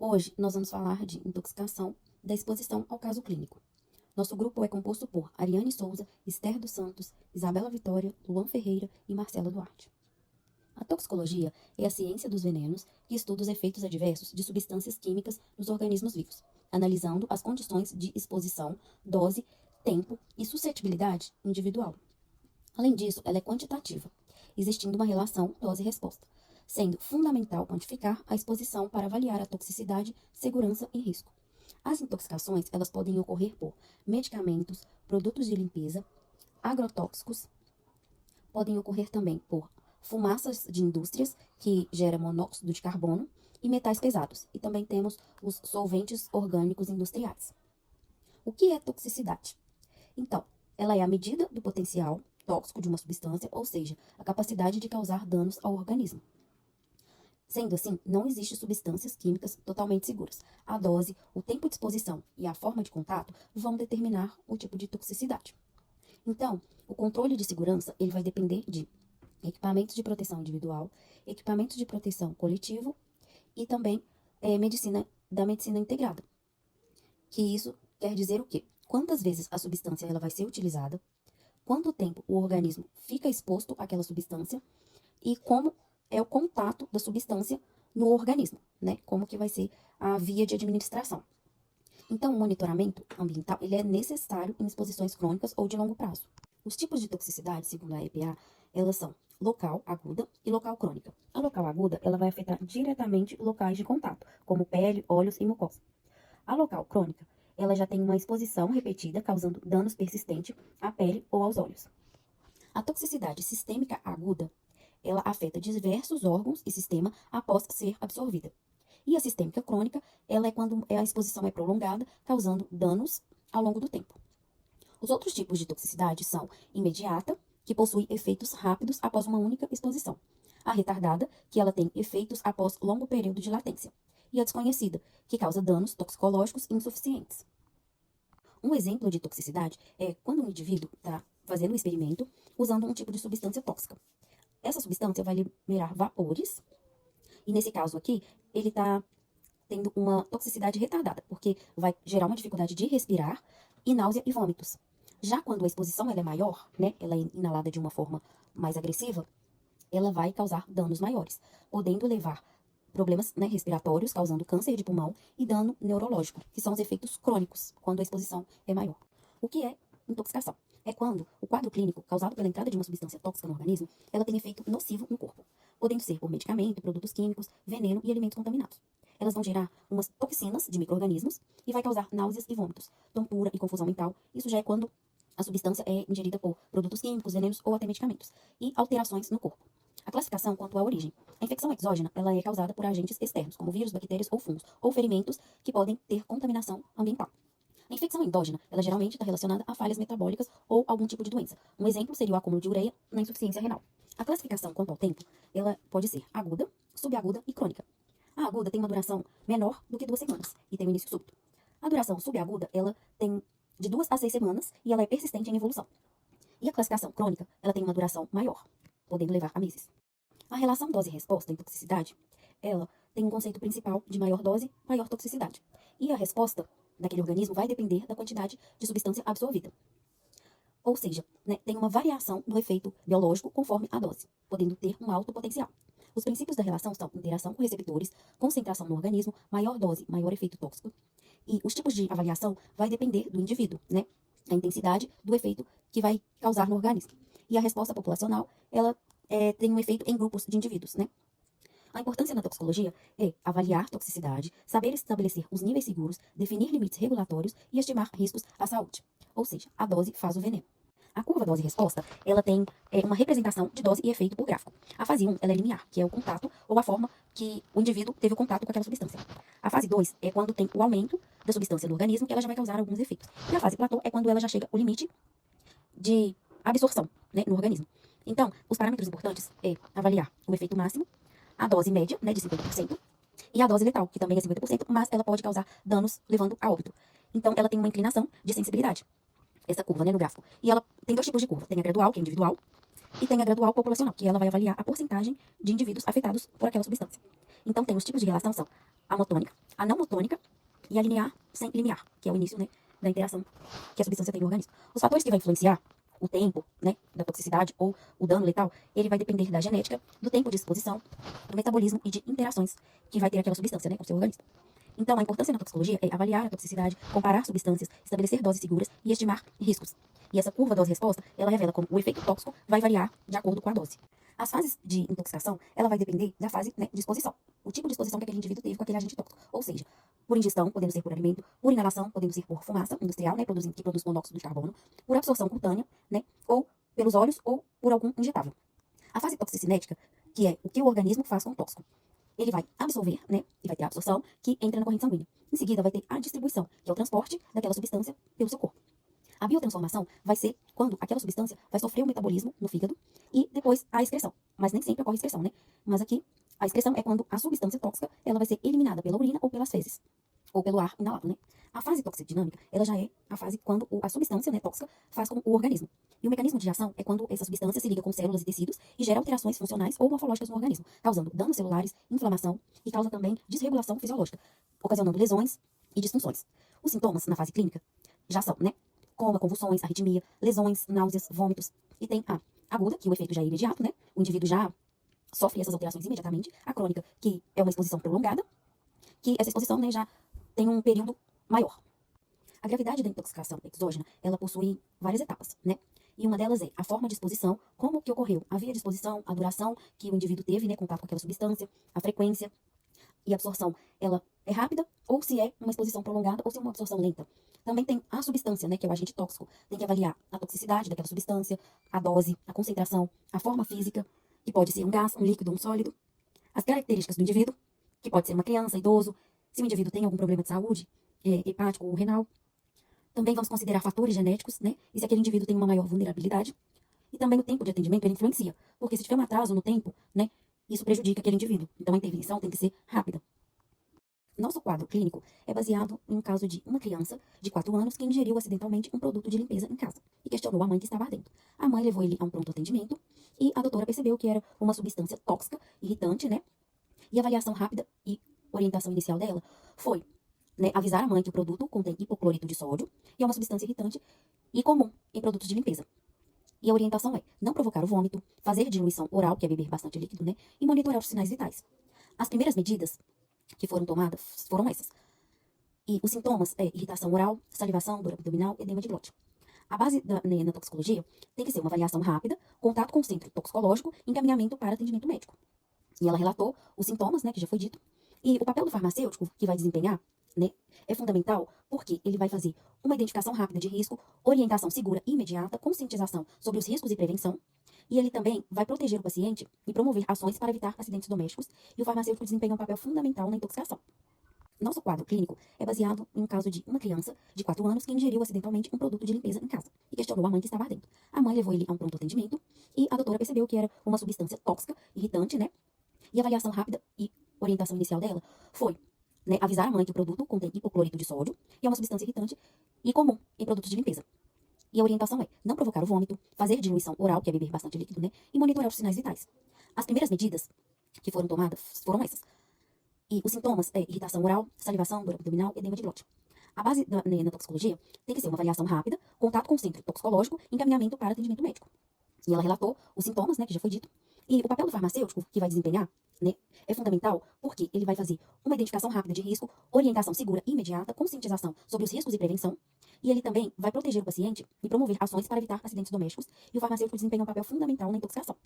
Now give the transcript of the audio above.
Hoje nós vamos falar de intoxicação da exposição ao caso clínico. Nosso grupo é composto por Ariane Souza, Esther dos Santos, Isabela Vitória, Luan Ferreira e Marcela Duarte. A toxicologia é a ciência dos venenos que estuda os efeitos adversos de substâncias químicas nos organismos vivos, analisando as condições de exposição, dose, tempo e suscetibilidade individual. Além disso, ela é quantitativa, existindo uma relação dose-resposta, sendo fundamental quantificar a exposição para avaliar a toxicidade, segurança e risco. As intoxicações, elas podem ocorrer por medicamentos, produtos de limpeza, agrotóxicos, podem ocorrer também por fumaças de indústrias, que gera monóxido de carbono, e metais pesados. E também temos os solventes orgânicos industriais. O que é toxicidade? Então, ela é a medida do potencial tóxico de uma substância, ou seja, a capacidade de causar danos ao organismo. Sendo assim, não existe substâncias químicas totalmente seguras. A dose, o tempo de exposição e a forma de contato vão determinar o tipo de toxicidade. Então, o controle de segurança ele vai depender de equipamentos de proteção individual, equipamentos de proteção coletivo e também medicina integrada. Que isso quer dizer o quê? Quantas vezes a substância ela vai ser utilizada, quanto tempo o organismo fica exposto àquela substância e como é o contato da substância no organismo, né? Como que vai ser a via de administração. Então, o monitoramento ambiental ele é necessário em exposições crônicas ou de longo prazo. Os tipos de toxicidade, segundo a EPA, elas são local, aguda e local crônica. A local aguda, ela vai afetar diretamente locais de contato, como pele, olhos e mucosa. A local crônica, ela já tem uma exposição repetida, causando danos persistentes à pele ou aos olhos. A toxicidade sistêmica aguda, ela afeta diversos órgãos e sistema após ser absorvida. E a sistêmica crônica, ela é quando a exposição é prolongada, causando danos ao longo do tempo. Os outros tipos de toxicidade são imediata, que possui efeitos rápidos após uma única exposição. A retardada, que ela tem efeitos após longo período de latência. E a desconhecida, que causa danos toxicológicos insuficientes. Um exemplo de toxicidade é quando um indivíduo está fazendo um experimento usando um tipo de substância tóxica. Essa substância vai liberar vapores, e nesse caso aqui, ele está tendo uma toxicidade retardada, porque vai gerar uma dificuldade de respirar e náusea e vômitos. Já quando a exposição ela é maior, né, ela é inalada de uma forma mais agressiva, ela vai causar danos maiores, podendo levar problemas, né, respiratórios, causando câncer de pulmão e dano neurológico, que são os efeitos crônicos, quando a exposição é maior. O que é intoxicação? É quando o quadro clínico causado pela entrada de uma substância tóxica no organismo, ela tem efeito nocivo no corpo, podendo ser por medicamento, produtos químicos, veneno e alimentos contaminados. Elas vão gerar umas toxinas de micro-organismos e vai causar náuseas e vômitos, tontura e confusão mental. Isso já é quando a substância é ingerida por produtos químicos, venenos ou até medicamentos, e alterações no corpo. A classificação quanto à origem. A infecção exógena ela é causada por agentes externos, como vírus, bactérias ou fungos, ou ferimentos que podem ter contaminação ambiental. A infecção endógena, ela geralmente está relacionada a falhas metabólicas ou algum tipo de doença. Um exemplo seria o acúmulo de ureia na insuficiência renal. A classificação quanto ao tempo, ela pode ser aguda, subaguda e crônica. A aguda tem uma duração menor do que 2 semanas e tem um início súbito. A duração subaguda, ela tem de 2 a 6 semanas e ela é persistente em evolução. E a classificação crônica, ela tem uma duração maior, podendo levar a meses. A relação dose-resposta em toxicidade, ela tem um conceito principal de maior dose, maior toxicidade. E a resposta daquele organismo vai depender da quantidade de substância absorvida. Ou seja, né, tem uma variação do efeito biológico conforme a dose, podendo ter um alto potencial. Os princípios da relação são interação com receptores, concentração no organismo, maior dose, maior efeito tóxico. E os tipos de avaliação vai depender do indivíduo, né? A intensidade do efeito que vai causar no organismo. E a resposta populacional, ela tem um efeito em grupos de indivíduos, né? A importância na toxicologia é avaliar toxicidade, saber estabelecer os níveis seguros, definir limites regulatórios e estimar riscos à saúde. Ou seja, a dose faz o veneno. A curva dose-resposta, ela tem uma representação de dose e efeito por gráfico. A fase 1, ela é linear, que é o contato ou a forma que o indivíduo teve o contato com aquela substância. A fase 2 é quando tem o aumento da substância no organismo, que ela já vai causar alguns efeitos. E a fase platô é quando ela já chega ao limite de absorção, né, no organismo. Então, os parâmetros importantes é avaliar o efeito máximo, a dose média, né, de 50%, e a dose letal, que também é 50%, mas ela pode causar danos levando a óbito. Então, ela tem uma inclinação de sensibilidade, essa curva, né, no gráfico. E ela tem 2 tipos de curva. Tem a gradual, que é individual, e tem a gradual populacional, que ela vai avaliar a porcentagem de indivíduos afetados por aquela substância. Então, tem os tipos de relação são a motônica, a não motônica e a linear sem limiar, que é o início, né, da interação que a substância tem no organismo. Os fatores que vai influenciar o tempo, né, da toxicidade ou o dano letal, ele vai depender da genética, do tempo de exposição, do metabolismo e de interações que vai ter aquela substância, né, com o seu organismo. Então, a importância na toxicologia é avaliar a toxicidade, comparar substâncias, estabelecer doses seguras e estimar riscos. E essa curva dose-resposta, ela revela como o efeito tóxico vai variar de acordo com a dose. As fases de intoxicação, ela vai depender da fase, né, de exposição. O tipo de exposição que aquele indivíduo teve com aquele agente tóxico. Ou seja, por ingestão, podendo ser por alimento, por inalação, podendo ser por fumaça industrial, né, que produz monóxido de carbono, por absorção cutânea, né, ou pelos olhos ou por algum injetável. A fase toxicinética, que é o que o organismo faz com o tóxico. Ele vai absorver, né, e vai ter a absorção que entra na corrente sanguínea. Em seguida, vai ter a distribuição, que é o transporte daquela substância pelo seu corpo. A biotransformação vai ser quando aquela substância vai sofrer o metabolismo no fígado e depois a excreção. Mas nem sempre ocorre excreção, né? Mas aqui, a excreção é quando a substância tóxica ela vai ser eliminada pela urina ou pelas fezes, ou pelo ar inalado, né? A fase toxidinâmica, ela já é a fase quando a substância, né, tóxica faz com o organismo. E o mecanismo de ação é quando essa substância se liga com células e tecidos e gera alterações funcionais ou morfológicas no organismo, causando danos celulares, inflamação e causa também desregulação fisiológica, ocasionando lesões e disfunções. Os sintomas na fase clínica já são, né, coma, convulsões, arritmia, lesões, náuseas, vômitos. E tem a aguda, que o efeito já é imediato, né? O indivíduo já sofre essas alterações imediatamente. A crônica, que é uma exposição prolongada, que essa exposição, né, já tem um período maior. A gravidade da intoxicação exógena, ela possui várias etapas, né? E uma delas é a forma de exposição, como que ocorreu, a via de exposição, a duração que o indivíduo teve, né, contato com aquela substância, a frequência e a absorção, ela é rápida ou se é uma exposição prolongada ou se é uma absorção lenta. Também tem a substância, né, que é o agente tóxico. Tem que avaliar a toxicidade daquela substância, a dose, a concentração, a forma física, que pode ser um gás, um líquido, um sólido, as características do indivíduo, que pode ser uma criança, idoso, se o indivíduo tem algum problema de saúde, hepático ou renal. Também vamos considerar fatores genéticos, né, e se aquele indivíduo tem uma maior vulnerabilidade. E também o tempo de atendimento, ele influencia, porque se tiver um atraso no tempo, né, isso prejudica aquele indivíduo. Então a intervenção tem que ser rápida. Nosso quadro clínico é baseado em um caso de uma criança de 4 anos que ingeriu acidentalmente um produto de limpeza em casa e questionou a mãe que estava ardendo. A mãe levou ele a um pronto atendimento e a doutora percebeu que era uma substância tóxica, irritante, né? E a avaliação rápida e orientação inicial dela foi, né, avisar a mãe que o produto contém hipoclorito de sódio e é uma substância irritante e comum em produtos de limpeza. E a orientação é não provocar o vômito, fazer diluição oral, que é beber bastante líquido, né? E monitorar os sinais vitais. As primeiras medidas que foram tomadas foram essas. E os sintomas é irritação oral, salivação, dor abdominal, edema de glote. A base na toxicologia tem que ser uma avaliação rápida, contato com o centro toxicológico, encaminhamento para atendimento médico. E ela relatou os sintomas, né, que já foi dito. E o papel do farmacêutico que vai desempenhar, né, é fundamental porque ele vai fazer uma identificação rápida de risco, orientação segura e imediata, conscientização sobre os riscos e prevenção. E ele também vai proteger o paciente e promover ações para evitar acidentes domésticos. E o farmacêutico desempenha um papel fundamental na intoxicação. Nosso quadro clínico é baseado em um caso de uma criança de 4 anos que ingeriu acidentalmente um produto de limpeza em casa e questionou a mãe que estava ardendo. A mãe levou ele a um pronto atendimento e a doutora percebeu que era uma substância tóxica, irritante, né? E a avaliação rápida e orientação inicial dela foi, né, avisar a mãe que o produto contém hipoclorito de sódio e é uma substância irritante e comum em produtos de limpeza. E a orientação é não provocar o vômito, fazer diluição oral, que é beber bastante líquido, né? E monitorar os sinais vitais. As primeiras medidas que foram tomadas foram essas. E os sintomas é irritação oral, salivação, dor abdominal, edema de glote. A base na toxicologia tem que ser uma avaliação rápida, contato com o centro toxicológico, encaminhamento para atendimento médico. E ela relatou os sintomas, né, que já foi dito. E o papel do farmacêutico que vai desempenhar, né, é fundamental porque ele vai fazer uma identificação rápida de risco, orientação segura e imediata, conscientização sobre os riscos e prevenção. E ele também vai proteger o paciente e promover ações para evitar acidentes domésticos. E o farmacêutico desempenha um papel fundamental na intoxicação.